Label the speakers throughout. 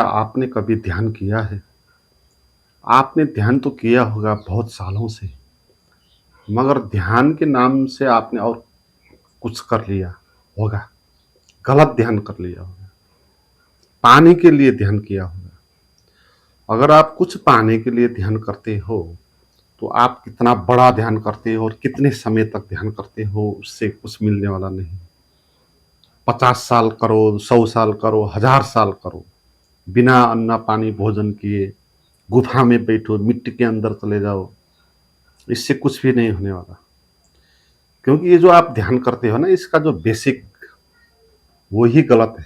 Speaker 1: आपने कभी ध्यान किया है? आपने ध्यान तो किया होगा बहुत सालों से, मगर ध्यान के नाम से आपने और कुछ कर लिया होगा, गलत ध्यान कर लिया होगा, पाने के लिए ध्यान किया होगा। अगर आप कुछ पाने के लिए ध्यान करते हो, तो आप कितना बड़ा ध्यान करते हो और कितने समय तक ध्यान करते हो, उससे कुछ मिलने वाला नहीं। 50 साल करो, 100 साल करो, 1000 साल करो, बिना अन्न, पानी, भोजन किए, गुफा में बैठो, मिट्टी के अंदर चले जाओ, इससे कुछ भी नहीं होने वाला। क्योंकि ये जो आप ध्यान करते हो ना, इसका जो बेसिक वो ही गलत है।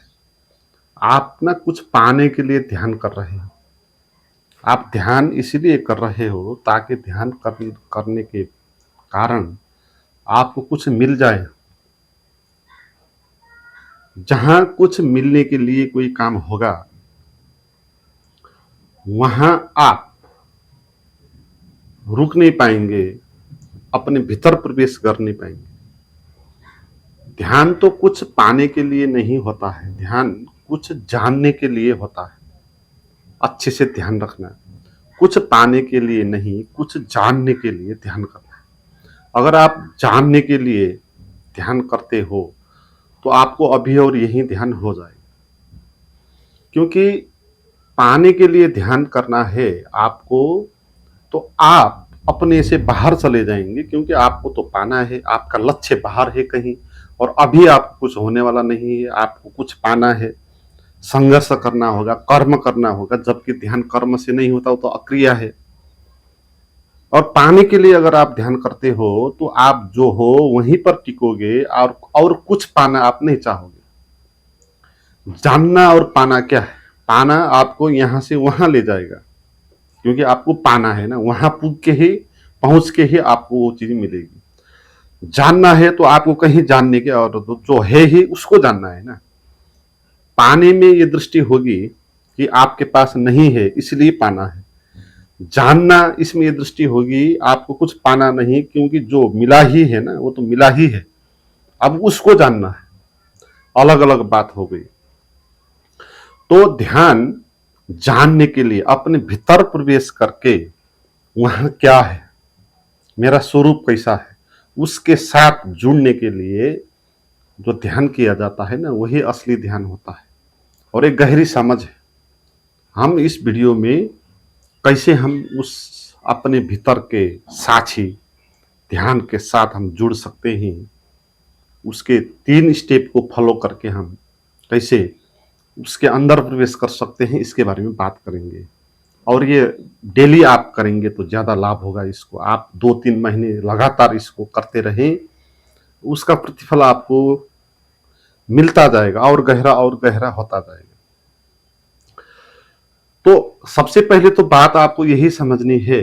Speaker 1: आप ना कुछ पाने के लिए ध्यान कर रहे हो। आप ध्यान इसीलिए कर रहे हो ताकि करने के कारण आपको कुछ मिल जाए। जहां कुछ मिलने के लिए कोई काम होगा, वहां आप रुक नहीं पाएंगे, अपने भीतर प्रवेश कर नहीं पाएंगे। ध्यान तो कुछ पाने के लिए नहीं होता है, ध्यान कुछ जानने के लिए होता है। अच्छे से ध्यान रखना, कुछ पाने के लिए नहीं, कुछ जानने के लिए ध्यान करना है। अगर आप जानने के लिए ध्यान करते हो, तो आपको अभी और यही ध्यान हो जाएगा। क्योंकि पाने के लिए ध्यान करना है आपको, तो आप अपने से बाहर चले जाएंगे, क्योंकि आपको तो पाना है, आपका लक्ष्य बाहर है कहीं, और अभी आपको कुछ होने वाला नहीं है, आपको कुछ पाना है, संघर्ष करना होगा, कर्म करना होगा, जबकि ध्यान कर्म से नहीं होता, वो तो अक्रिया है। और पाने के लिए अगर आप ध्यान करते हो, तो आप जो हो वहीं पर टिकोगे, और कुछ पाना आप नहीं चाहोगे। जानना और पाना क्या है? पाना आपको यहां से वहां ले जाएगा, क्योंकि आपको पाना है ना, वहां पूग के ही, पहुंच के ही आपको वो चीज मिलेगी। जानना है तो आपको कहीं जानने के, और जो है ही उसको जानना है ना। पाने में ये दृष्टि होगी कि आपके पास नहीं है इसलिए पाना है। जानना, इसमें ये दृष्टि होगी आपको कुछ पाना नहीं, क्योंकि जो मिला ही है ना, वो तो मिला ही है, अब उसको जानना है। अलग अलग बात हो गई। तो ध्यान जानने के लिए अपने भीतर प्रवेश करके, वहां क्या है, मेरा स्वरूप कैसा है, उसके साथ जुड़ने के लिए जो ध्यान किया जाता है ना, वही असली ध्यान होता है, और एक गहरी समझ है। हम इस वीडियो में कैसे हम उस अपने भीतर के साक्षी ध्यान के साथ हम जुड़ सकते हैं, उसके 3 स्टेप को फॉलो करके हम कैसे उसके अंदर प्रवेश कर सकते हैं, इसके बारे में बात करेंगे। और ये डेली आप करेंगे तो ज़्यादा लाभ होगा। इसको आप 2-3 महीने लगातार इसको करते रहें, उसका प्रतिफल आपको मिलता जाएगा, और गहरा होता जाएगा। तो सबसे पहले तो बात आपको यही समझनी है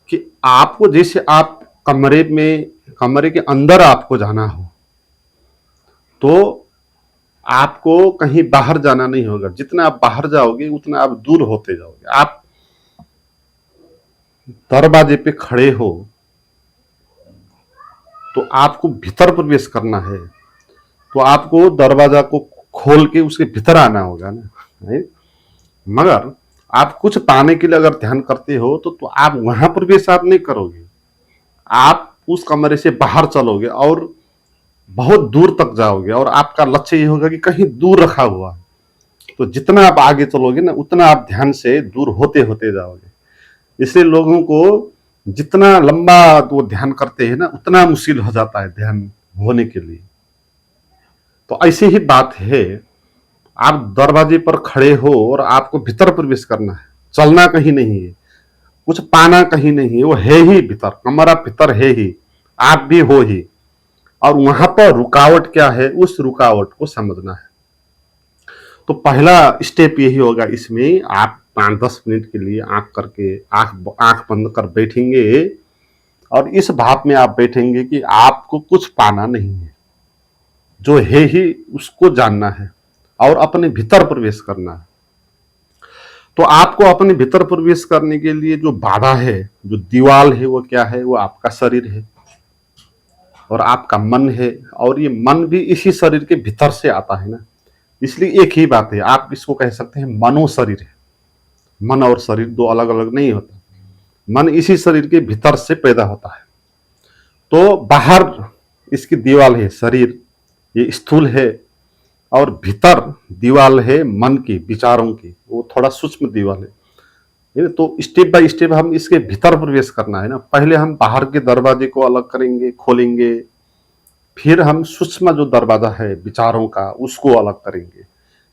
Speaker 1: कि आपको, जैसे आप कमरे के अंदर आपको जाना हो, तो आपको कहीं बाहर जाना नहीं होगा। जितना आप बाहर जाओगे उतना आप दूर होते जाओगे। आप दरवाजे पे खड़े हो, तो आपको भीतर प्रवेश करना है, तो आपको दरवाजा को खोल के उसके भीतर आना होगा ना, है? मगर आप कुछ पाने के लिए अगर ध्यान करते हो, तो आप वहां प्रवेश आप नहीं करोगे। आप उस कमरे से बाहर चलोगे और बहुत दूर तक जाओगे, और आपका लक्ष्य ये होगा कि कहीं दूर रखा हुआ है। तो जितना आप आगे चलोगे ना, उतना आप ध्यान से दूर होते होते जाओगे। इसलिए लोगों को जितना लंबा वो ध्यान करते हैं ना, उतना मुश्किल हो जाता है ध्यान होने के लिए। तो ऐसी ही बात है, आप दरवाजे पर खड़े हो और आपको भीतर प्रवेश करना है, चलना कहीं नहीं है, कुछ पाना कहीं नहीं है, वो है ही भीतर, कमरा भीतर है ही, आप भी हो ही। और वहां पर रुकावट क्या है, उस रुकावट को समझना है। तो पहला स्टेप यही होगा, इसमें आप 5-10 मिनट के लिए आंख बंद कर बैठेंगे, और इस भाव में आप बैठेंगे कि आपको कुछ पाना नहीं है, जो है ही उसको जानना है, और अपने भीतर प्रवेश करना है। तो आपको अपने भीतर प्रवेश करने के लिए जो बाधा है, जो दीवाल है, वो क्या है? वो आपका शरीर है और आपका मन है। और ये मन भी इसी शरीर के भीतर से आता है ना। इसलिए एक ही बात है, आप इसको कह सकते हैं मनो शरीर है। मन और शरीर दो अलग अलग नहीं होता। मन इसी शरीर के भीतर से पैदा होता है। तो बाहर इसकी दीवार है शरीर, ये स्थूल है, और भीतर दीवार है मन की, विचारों की, वो थोड़ा सूक्ष्म दीवार है। तो स्टेप बाय स्टेप हम इसके भीतर प्रवेश करना है ना। पहले हम बाहर के दरवाजे को अलग करेंगे, खोलेंगे, फिर हम सूक्ष्म जो दरवाजा है विचारों का उसको अलग करेंगे।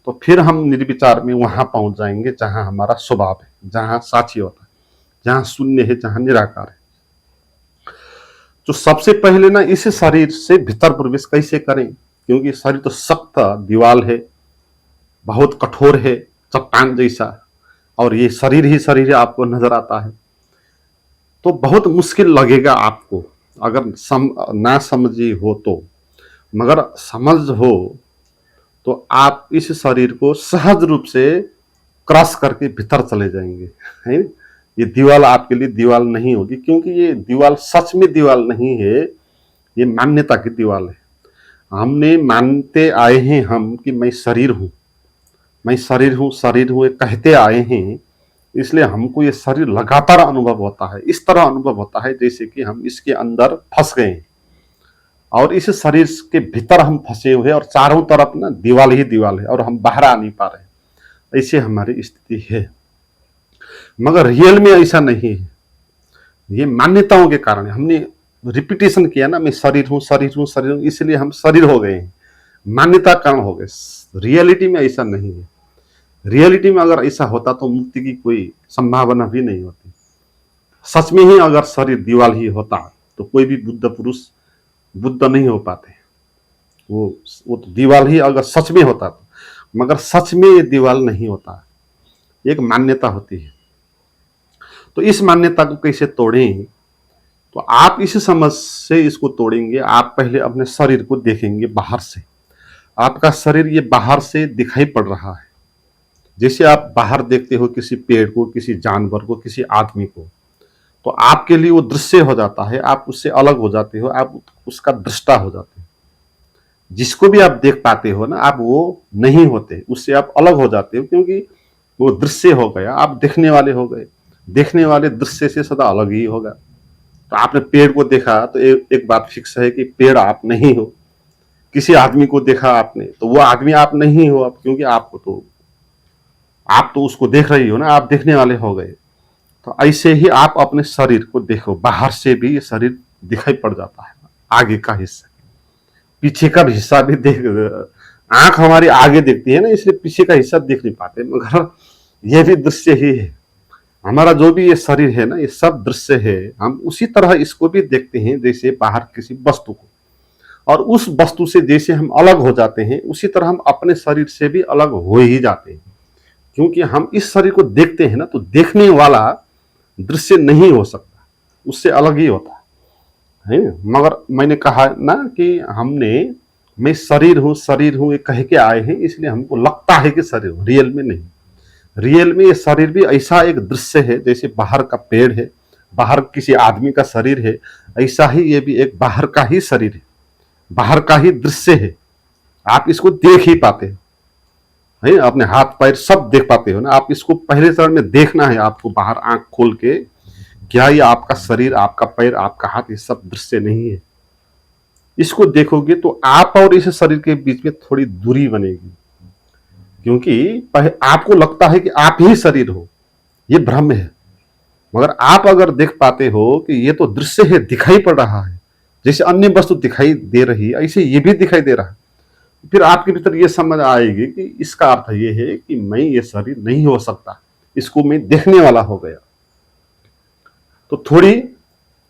Speaker 1: तो फिर हम निर्विचार में वहां पहुंच जाएंगे जहां हमारा स्वभाव है, जहां साक्षी होता है, जहां शून्य है, जहां निराकार है। तो सबसे पहले ना इस शरीर से भीतर प्रवेश कैसे करें, क्योंकि शरीर तो सख्त दीवाल है, बहुत कठोर है, चट्टान जैसा, और ये शरीर ही शरीर आपको नजर आता है। तो बहुत मुश्किल लगेगा आपको अगर ना समझी हो तो, मगर समझ हो तो आप इस शरीर को सहज रूप से क्रॉस करके भीतर चले जाएंगे, है। ये दीवाल आपके लिए दीवाल नहीं होगी, क्योंकि ये दीवाल सच में दीवाल नहीं है, ये मान्यता की दीवाल है। हमने मानते आए हैं हम कि मैं शरीर हूं, मैं शरीर हूं, शरीर हूं, कहते आए हैं। इसलिए हमको ये शरीर लगातार अनुभव होता है, इस तरह अनुभव होता है जैसे कि हम इसके अंदर फंस गए हैं और इस शरीर के भीतर हम फंसे हुए हैं और चारों तरफ ना दीवाल ही दीवाल है और हम बाहर आ नहीं पा रहे। ऐसे हमारी स्थिति है, मगर रियल में ऐसा नहीं है। ये मान्यताओं के कारण हमने रिपीटेशन किया ना, मैं शरीर हूं, शरीर हूं, शरीर हूं, इसलिए हम शरीर हो गए हैं, मान्यता कारण हो गए। रियलिटी में ऐसा नहीं है। रियलिटी में अगर ऐसा होता तो मुक्ति की कोई संभावना भी नहीं होती। सच में ही अगर शरीर दीवाल ही होता तो कोई भी बुद्ध पुरुष बुद्ध नहीं हो पाते। वो तो दीवाल ही अगर सच में होता तो, मगर सच में ये दीवाल नहीं होता, एक मान्यता होती है। तो इस मान्यता को कैसे तोड़ें, तो आप इस समझ से इसको तोड़ेंगे। आप पहले अपने शरीर को देखेंगे बाहर से। आपका शरीर ये बाहर से दिखाई पड़ रहा है, जैसे आप बाहर देखते हो किसी पेड़ को, किसी जानवर को, किसी आदमी को, तो आपके लिए वो दृश्य हो जाता है, आप उससे अलग हो जाते हो, आप उसका दृष्टा हो जाते हो। जिसको भी आप देख पाते हो ना, आप वो नहीं होते, उससे आप अलग हो जाते हो, क्योंकि वो दृश्य हो गया, आप देखने वाले हो गए। देखने वाले दृश्य से सदा अलग ही होगा। तो आपने पेड़ को देखा तो एक बात फिक्स है कि पेड़ आप नहीं हो। किसी आदमी को देखा आपने तो वो आदमी आप नहीं हो, अब क्योंकि आप तो उसको देख रही हो ना, आप देखने वाले हो गए। तो ऐसे ही आप अपने शरीर को देखो, बाहर से भी ये शरीर दिखाई पड़ जाता है, आगे का हिस्सा, पीछे का हिस्सा भी देख। आंख हमारी आगे देखती है ना, इसलिए पीछे का हिस्सा देख नहीं पाते, मगर यह भी दृश्य ही है। हमारा जो भी ये शरीर है ना, ये सब दृश्य है। हम उसी तरह इसको भी देखते हैं जैसे बाहर किसी वस्तु को, और उस वस्तु से जैसे हम अलग हो जाते हैं उसी तरह हम अपने शरीर से भी अलग हो ही जाते हैं। क्योंकि हम इस शरीर को देखते हैं ना, तो देखने वाला दृश्य नहीं हो सकता, उससे अलग ही होता है। मगर मैंने कहा ना कि मैं शरीर हूं ये कह के आए हैं, इसलिए हमको लगता है कि शरीर हूं, रियल में नहीं। रियल में ये शरीर भी ऐसा एक दृश्य है, जैसे बाहर का पेड़ है, बाहर किसी आदमी का शरीर है, ऐसा ही ये भी एक बाहर का ही शरीर है, बाहर का ही दृश्य है। आप इसको देख ही पाते हैं, है, अपने हाथ पैर सब देख पाते हो ना। आप इसको पहले चरण में देखना है आपको, बाहर आंख खोल के, क्या ये आपका शरीर, आपका पैर, आपका हाथ, ये सब दृश्य नहीं है। इसको देखोगे तो आप और इस शरीर के बीच में थोड़ी दूरी बनेगी, क्योंकि आपको लगता है कि आप ही शरीर हो, ये भ्रम है। मगर आप अगर देख पाते हो कि ये तो दृश्य है, दिखाई पड़ रहा है, जैसे अन्य वस्तु दिखाई दे रही है ऐसे ये भी दिखाई दे रहा है, फिर आपके भीतर ये समझ आएगी कि इसका अर्थ ये है कि मैं ये शरीर नहीं हो सकता, इसको मैं देखने वाला हो गया। तो थोड़ी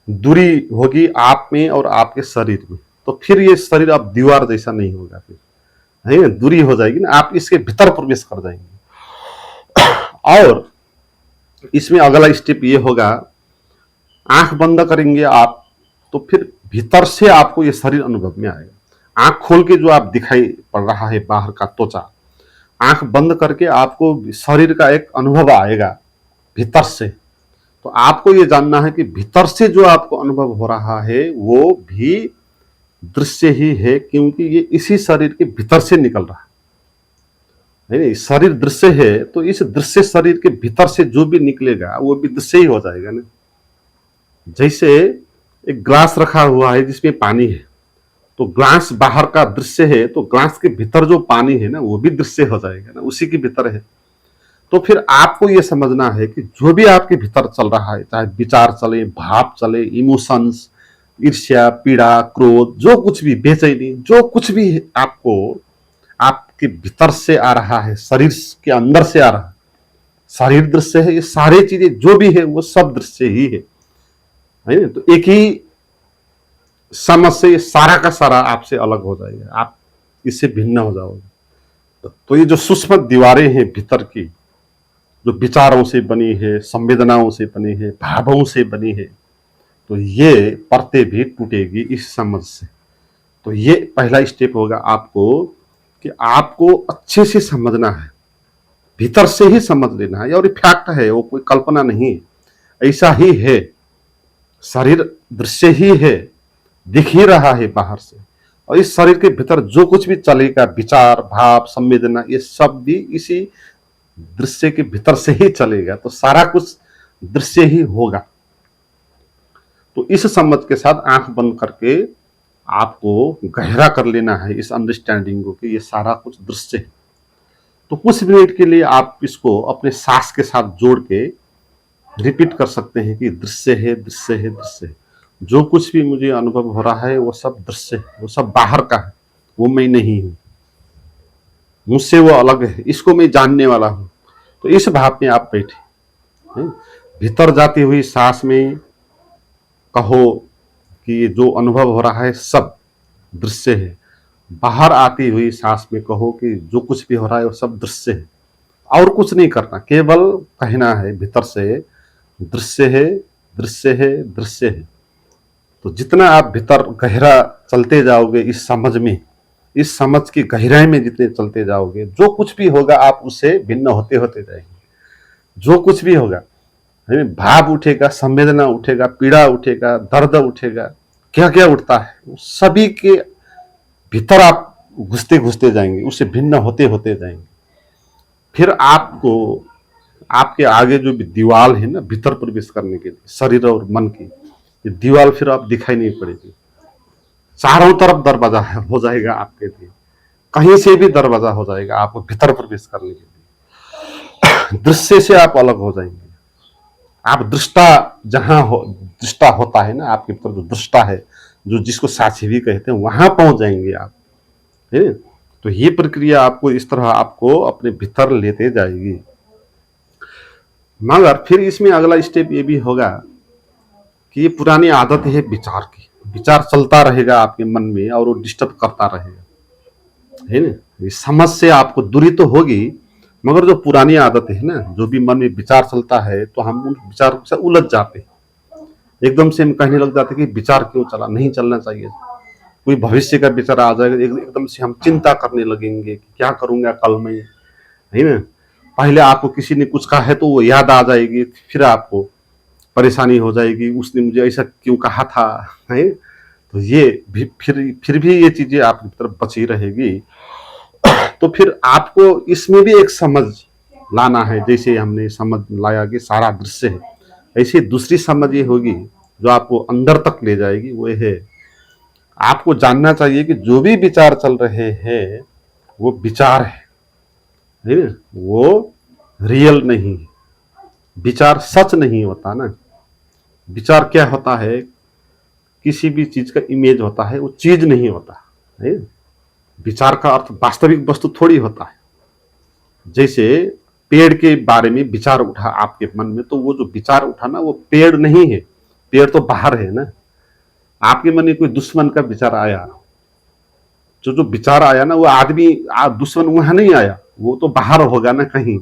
Speaker 1: दूरी होगी आप में और आपके शरीर में, तो फिर ये शरीर अब दीवार जैसा नहीं होगा, फिर है दूरी हो जाएगी ना, आप इसके भीतर प्रवेश कर जाएंगे। और इसमें अगला स्टेप ये होगा, आंख बंद करेंगे आप, तो फिर भीतर से आपको ये शरीर अनुभव में आएगा। आंख खोल के जो आप दिखाई पड़ रहा है बाहर का त्वचा, आंख बंद करके आपको शरीर का एक अनुभव आएगा भीतर से। तो आपको ये जानना है कि भीतर से जो आपको अनुभव हो रहा है वो भी दृश्य ही है, क्योंकि ये इसी शरीर के भीतर से निकल रहा है। है नहीं, शरीर दृश्य है तो इस दृश्य शरीर के भीतर से जो भी निकलेगा वो भी दृश्य ही हो जाएगा ना। जैसे एक ग्लास रखा हुआ है जिसमें पानी है, तो ग्लास बाहर का दृश्य है तो ग्लास के भीतर जो पानी है ना वो भी दृश्य हो जाएगा ना, उसी के भीतर है। तो फिर आपको ये समझना है कि जो भी आपके भीतर चल रहा है, चाहे विचार चले, भाव चले, इमोशंस, ईर्ष्या, पीड़ा, क्रोध, जो कुछ भी, बेचैनी, जो कुछ भी आपको आपके भीतर से आ रहा है, शरीर के अंदर से आ रहा है, शरीर दृश्य है, ये सारी चीजें जो भी है वो सब दृश्य ही है ना। तो एक ही समझ से ये सारा का सारा आपसे अलग हो जाएगा, आप इससे भिन्न हो जाओगे। तो ये जो सूक्ष्म दीवारें हैं भीतर की, जो विचारों से बनी है, संवेदनाओं से बनी है, भावों से बनी है, तो ये परतें भी टूटेगी इस समझ से। तो ये पहला स्टेप होगा आपको कि आपको अच्छे से समझना है, भीतर से ही समझ लेना है। और ये फैक्ट है, वो कोई कल्पना नहीं है, ऐसा ही है। शरीर दृश्य ही है, दिख ही रहा है बाहर से, और इस शरीर के भीतर जो कुछ भी चलेगा, विचार, भाव, संवेदना, ये सब भी इसी दृश्य के भीतर से ही चलेगा। तो सारा कुछ दृश्य ही होगा। तो इस समझ के साथ आंख बंद करके आपको गहरा कर लेना है इस अंडरस्टैंडिंग को कि ये सारा कुछ दृश्य है। तो कुछ मिनट के लिए आप इसको अपने सांस के साथ जोड़ के रिपीट कर सकते हैं कि दृश्य है, दृश्य है, दृश्य है। जो कुछ भी मुझे अनुभव हो रहा है वो सब दृश्य है, वो सब बाहर का है, वो मैं नहीं हूं, मुझसे वो अलग है, इसको मैं जानने वाला हूं। तो इस भाव में आप बैठे, भीतर जाती हुई सांस में कहो कि ये जो अनुभव हो रहा है सब दृश्य है। बाहर आती हुई सांस में कहो कि जो कुछ भी हो रहा है वो सब दृश्य है। और कुछ नहीं करना, केवल कहना है भीतर से, दृश्य है, दृश्य है, दृश्य है। तो जितना आप भीतर गहरा चलते जाओगे इस समझ में, इस समझ की गहराई में जितने चलते जाओगे, जो कुछ भी होगा आप उससे भिन्न होते होते जाएंगे। जो कुछ भी होगा, भाव उठेगा, संवेदना उठेगा, पीड़ा उठेगा, दर्द उठेगा, क्या क्या उठता है, सभी के भीतर आप घुसते घुसते जाएंगे, उससे भिन्न होते होते जाएंगे। फिर आपको आपके आगे जो भी दीवार है ना भीतर प्रवेश करने के लिए, शरीर और मन की, ये दीवार फिर आप दिखाई नहीं पड़ेगी। चारों तरफ दरवाजा हो जाएगा आपके लिए, कहीं से भी दरवाजा हो जाएगा आपको भीतर प्रवेश करने के लिए। दृश्य से आप अलग हो जाएंगे। आप दृष्टा जहां हो, दृष्टा होता है ना आपके भीतर, जो दृष्टा है, जो जिसको साक्षी भी कहते हैं, वहां पहुंच जाएंगे आप, है। तो ये प्रक्रिया आपको इस तरह आपको अपने भीतर लेते जाएगी। मगर फिर इसमें अगला स्टेप ये भी होगा कि ये पुरानी आदत है विचार की, विचार चलता रहेगा आपके मन में और वो डिस्टर्ब करता रहेगा, है ना। ये समझ से आपको दूरी तो होगी, मगर जो पुरानी आदत है ना, जो भी मन में विचार चलता है तो हम उन विचारों से उलझ जाते हैं। एकदम से हम कहने लग जाते हैं कि विचार क्यों चला, नहीं चलना चाहिए। कोई भविष्य का विचार आ जाएगा, एकदम से हम चिंता करने लगेंगे कि क्या करूंगा कल में, है ना। पहले आपको किसी ने कुछ कहा है तो वो याद आ जाएगी, फिर आपको परेशानी हो जाएगी, उसने मुझे ऐसा क्यों कहा था, है। तो ये भी फिर भी ये चीजें आपकी तरफ बची रहेगी। तो फिर आपको इसमें भी एक समझ लाना है, जैसे हमने समझ लाया कि सारा दृश्य है, ऐसे दूसरी समझ ये होगी जो आपको अंदर तक ले जाएगी। वो है आपको जानना चाहिए कि जो भी विचार चल रहे हैं वो विचार है ना, वो रियल नहीं है। विचार सच नहीं होता ना। विचार क्या होता है, किसी भी चीज का इमेज होता है, वो चीज नहीं होता है। विचार का अर्थ वास्तविक वस्तु थोड़ी होता है। जैसे पेड़ के बारे में विचार उठा आपके मन में, तो वो जो विचार उठा ना वो पेड़ नहीं है, पेड़ तो बाहर है ना। आपके मन में कोई दुश्मन का विचार आया, जो विचार आया ना वो आदमी दुश्मन वहां नहीं आया, वो तो बाहर होगा ना, कहीं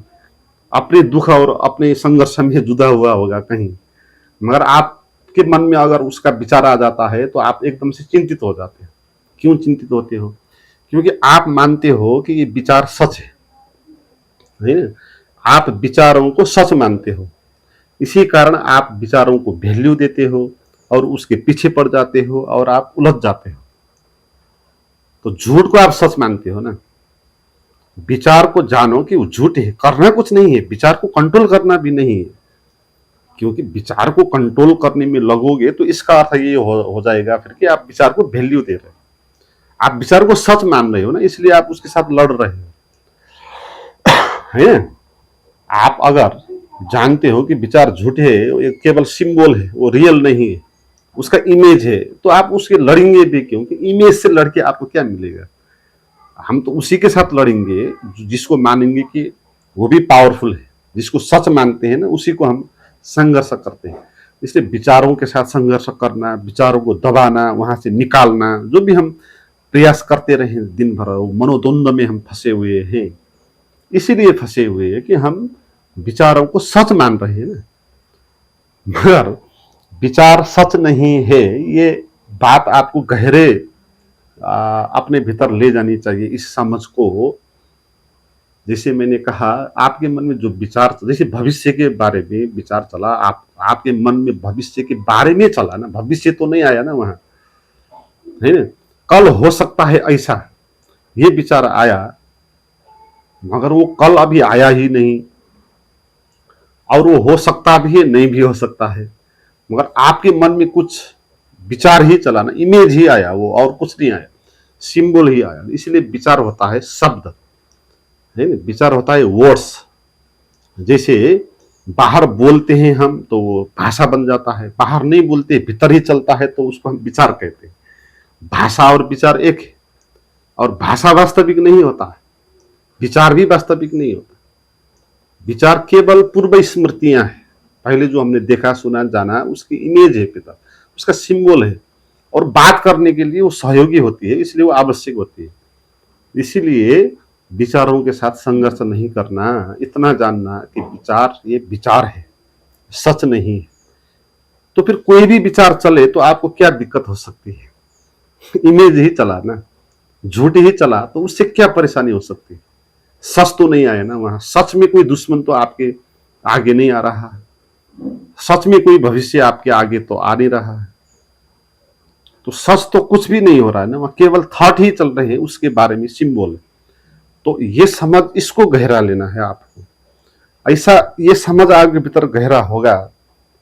Speaker 1: अपने दुख और अपने संघर्ष में जुदा हुआ होगा कहीं। मगर आपके मन में अगर उसका विचार आ जाता है तो आप एकदम से चिंतित हो जाते हैं। क्यों चिंतित होते हो? क्योंकि आप मानते हो कि ये विचार सच है ना। आप विचारों को सच मानते हो, इसी कारण आप विचारों को वैल्यू देते हो और उसके पीछे पड़ जाते हो और आप उलझ जाते हो। तो झूठ को आप सच मानते हो ना। विचार को जानो कि वो झूठ है, करना कुछ नहीं है, विचार को कंट्रोल करना भी नहीं है। क्योंकि विचार को कंट्रोल करने में लगोगे तो इसका अर्थ ये हो जाएगा फिर कि आप विचार को वैल्यू दे रहे हो, आप विचार को सच मान रहे हो ना, इसलिए आप उसके साथ लड़ रहे हो, है। आप अगर जानते हो कि विचार झूठे है, ये केवल सिंबल है, वो रियल नहीं है, उसका इमेज है, तो आप उसके लड़ेंगे भी क्यों? कि इमेज से लड़के आपको क्या मिलेगा? हम तो उसी के साथ लड़ेंगे जिसको मानेंगे कि वो भी पावरफुल है, जिसको सच मानते हैं ना, उसी को हम संघर्ष करते हैं। इसलिए विचारों के साथ संघर्ष करना, विचारों को दबाना, वहां से निकालना, जो भी हम प्रयास करते रहे दिन भर, मनोद्वंद में हम फंसे हुए हैं। इसीलिए फंसे हुए हैं कि हम विचारों को सच मान रहे हैं ना, मगर विचार सच नहीं है, ये बात आपको गहरे अपने भीतर ले जानी चाहिए। इस समझ को, जैसे मैंने कहा, आपके मन में जो विचार, जैसे भविष्य के बारे में विचार चला, आपके मन में भविष्य के बारे में चला ना, भविष्य तो नहीं आया ना वहां, है ना, कल हो सकता है ऐसा, ये विचार आया, मगर वो कल अभी आया ही नहीं, और वो हो सकता भी है, नहीं भी हो सकता है, मगर आपके मन में कुछ विचार ही चला ना, इमेज ही आया, वो और कुछ नहीं आया, सिंबल ही आया। इसलिए विचार होता है शब्द, है ना, विचार होता है वर्ड्स। जैसे बाहर बोलते हैं हम तो वो भाषा बन जाता है, बाहर नहीं बोलते भीतर ही चलता है तो उसको हम विचार कहते हैं। भाषा और विचार एक है, और भाषा वास्तविक नहीं होता है, विचार भी वास्तविक नहीं होता। विचार केवल पूर्व स्मृतियां हैं, पहले जो हमने देखा, सुना, जाना, उसकी इमेज है पिता, उसका सिंबल है, और बात करने के लिए वो सहयोगी होती है, इसलिए वो आवश्यक होती है। इसीलिए विचारों के साथ संघर्ष नहीं करना, इतना जानना कि विचार ये विचार है, सच नहीं है। तो फिर कोई भी विचार चले तो आपको क्या दिक्कत हो सकती है? इमेज ही चला ना, झूठ ही चला तो उससे क्या परेशानी हो सकती है? सच तो नहीं आया ना वहां, सच में कोई दुश्मन तो आपके आगे नहीं आ रहा है, सच में कोई भविष्य आपके आगे तो आ नहीं रहा है, तो सच तो कुछ भी नहीं हो रहा है ना, वहां केवल थॉट ही चल रहे हैं, उसके बारे में सिंबल। तो ये समझ, इसको गहरा लेना है आपको। ऐसा ये समझ आपके भीतर गहरा होगा,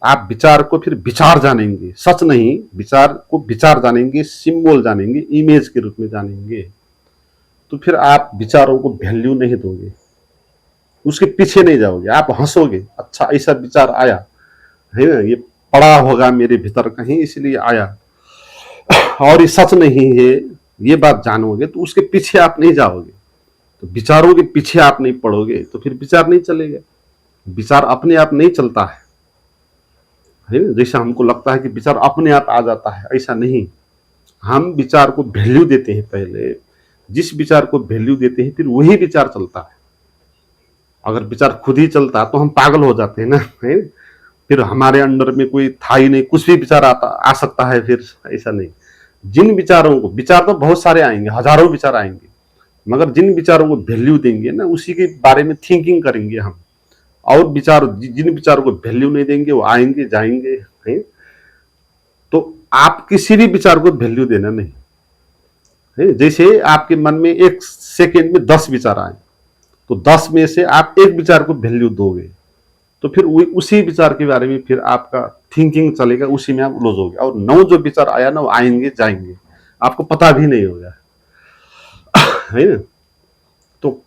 Speaker 1: आप विचार को फिर विचार जानेंगे, सच नहीं, विचार को विचार जानेंगे, सिंबल जानेंगे, इमेज के रूप में जानेंगे। तो फिर आप विचारों को वैल्यू नहीं दोगे, उसके पीछे नहीं जाओगे, आप हंसोगे, अच्छा ऐसा विचार आया है ना, ये पड़ा होगा मेरे भीतर कहीं इसलिए आया, और ये सच नहीं है, ये बात जानोगे तो उसके पीछे आप नहीं जाओगे। तो विचारों के पीछे आप नहीं पड़ोगे तो फिर विचार नहीं चलेगा। विचार अपने आप नहीं चलता है ना, जैसा हमको लगता है कि विचार अपने आप आ जाता है, ऐसा नहीं। हम विचार को वैल्यू देते हैं, पहले जिस विचार को वैल्यू देते हैं फिर वही विचार चलता है। अगर विचार खुद ही चलता तो हम पागल हो जाते हैं ना, है? फिर हमारे अंडर में कोई था ही नहीं, कुछ भी विचार आ सकता है, फिर ऐसा नहीं। जिन विचारों को, विचार तो बहुत सारे आएंगे, हजारों विचार आएंगे, मगर जिन विचारों को वैल्यू देंगे ना, उसी के बारे में थिंकिंग करेंगे हम। और विचार, जिन विचारों को वैल्यू नहीं देंगे वो आएंगे जाएंगे, है? तो आप किसी भी विचार को वैल्यू देना नहीं है। जैसे आपके मन में एक सेकेंड में 10 विचार आए, तो 10 में से आप एक विचार को वैल्यू दोगे, तो फिर उसी विचार के बारे में फिर आपका थिंकिंग चलेगा, उसी में आप उलझोगे, और 9 जो विचार आया ना वो आएंगे जाएंगे, आपको पता भी नहीं होगा, है ना। तो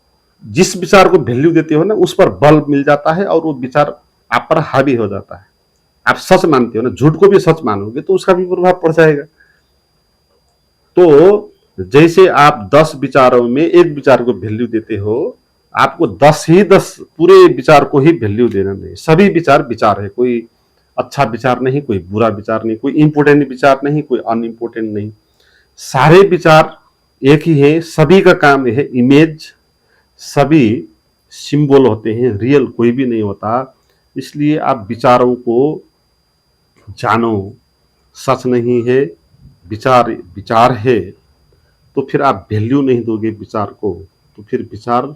Speaker 1: जिस विचार को वैल्यू देते हो ना, उस पर बल मिल जाता है और वो विचार आप पर हावी हो जाता है। आप सच मानते हो ना, झूठ को भी सच मानोगे तो उसका भी प्रभाव पड़ जाएगा। तो जैसे आप 10 विचारों में एक विचार को वैल्यू देते हो, आपको 10 पूरे विचार को ही वैल्यू देना नहीं। सभी विचार विचार है, कोई अच्छा विचार नहीं, कोई बुरा विचार नहीं, कोई इंपोर्टेंट विचार नहीं, कोई अनइम्पोर्टेंट नहीं, सारे विचार एक ही है। सभी का काम है इमेज, सभी सिंबल होते हैं, रियल कोई भी नहीं होता। इसलिए आप विचारों को जानो, सच नहीं है, विचार विचार है, तो फिर आप वैल्यू नहीं दोगे विचार को, तो फिर विचार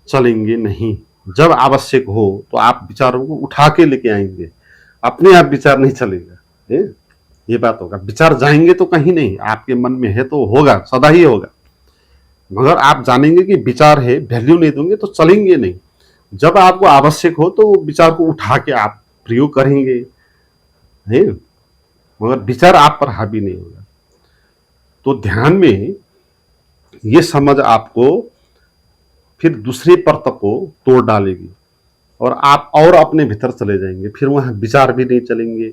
Speaker 1: चलेंगे नहीं। जब आवश्यक हो तो आप विचारों को उठा के लेके आएंगे, अपने आप विचार नहीं चलेगा, है? ये बात होगा। विचार जाएंगे तो कहीं नहीं, आपके मन में है तो होगा, सदा ही होगा, मगर आप जानेंगे कि विचार है, वैल्यू नहीं दोगे तो चलेंगे नहीं। जब आपको आवश्यक हो तो विचार को उठा के आप प्रयोग करेंगे, है, मगर विचार आप पर हावी नहीं होगा। तो ध्यान में ये समझ आपको फिर दूसरे परत को तोड़ डालेगी और आप और अपने भीतर चले जाएंगे, फिर वहां विचार भी नहीं चलेंगे,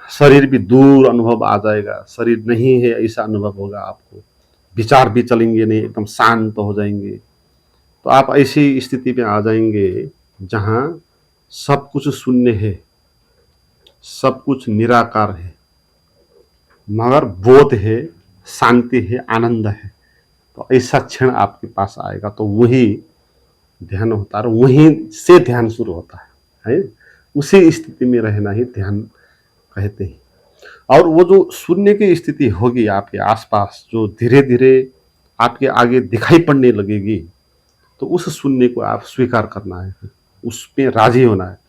Speaker 1: शरीर भी दूर अनुभव आ जाएगा, शरीर नहीं है ऐसा अनुभव होगा आपको, विचार भी चलेंगे नहीं, एकदम शांत हो जाएंगे। तो आप ऐसी स्थिति में आ जाएंगे जहां सब कुछ शून्य है, सब कुछ निराकार है, मगर बोध है, शांति है, आनंद है। तो ऐसा क्षण आपके पास आएगा, तो वही ध्यान होता है, वहीं से ध्यान शुरू होता है, उसी स्थिति में रहना ही ध्यान कहते हैं। और वो जो शून्य की स्थिति होगी आपके आसपास, जो धीरे धीरे आपके आगे दिखाई पड़ने लगेगी, तो उस शून्य को आप स्वीकार करना है, उस पर राजी होना है।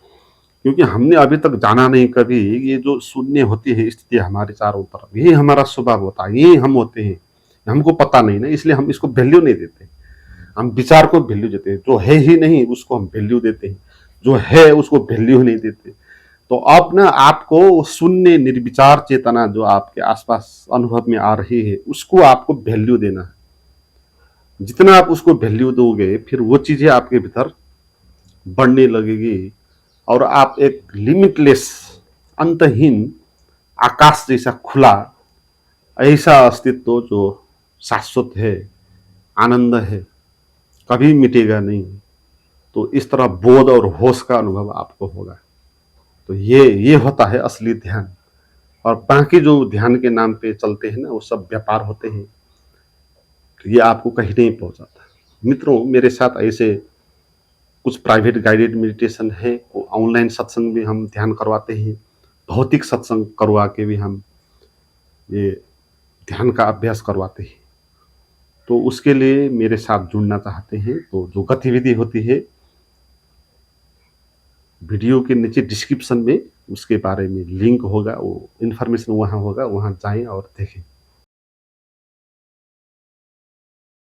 Speaker 1: क्योंकि हमने अभी तक जाना नहीं कभी, ये जो शून्य होती है स्थिति हमारे चारों तरफ, यही हमारा स्वभाव होता है, यही हम होते हैं, हमको पता नहीं ना, इसलिए हम इसको वैल्यू नहीं देते। हम विचार को वैल्यू देते हैं, जो है ही नहीं उसको हम वैल्यू देते हैं, जो है उसको वैल्यू नहीं देते। तो अब ना आपको शून्य निर्विचार चेतना जो आपके आसपास अनुभव में आ रही है, उसको आपको वैल्यू देना है। जितना आप उसको वैल्यू दोगे, फिर वो चीजें आपके भीतर बढ़ने लगेगी और आप एक लिमिटलेस, अंतहीन आकाश जैसा खुला ऐसा अस्तित्व जो शाश्वत है, आनंद है, कभी मिटेगा नहीं। तो इस तरह बोध और होश का अनुभव आपको होगा। तो ये होता है असली ध्यान। और बाकी जो ध्यान के नाम पे चलते हैं ना, वो सब व्यापार होते हैं, तो ये आपको कहीं नहीं पहुंचाता। मित्रों, मेरे साथ ऐसे कुछ प्राइवेट गाइडेड मेडिटेशन है, वो ऑनलाइन सत्संग भी हम ध्यान करवाते हैं, भौतिक सत्संग करवा के भी हम ये ध्यान का अभ्यास करवाते हैं। तो उसके लिए मेरे साथ जुड़ना चाहते हैं तो जो गतिविधि होती है, वीडियो के नीचे डिस्क्रिप्शन में उसके बारे में लिंक होगा, वो इन्फॉर्मेशन वहाँ होगा, वहाँ जाएं और देखें।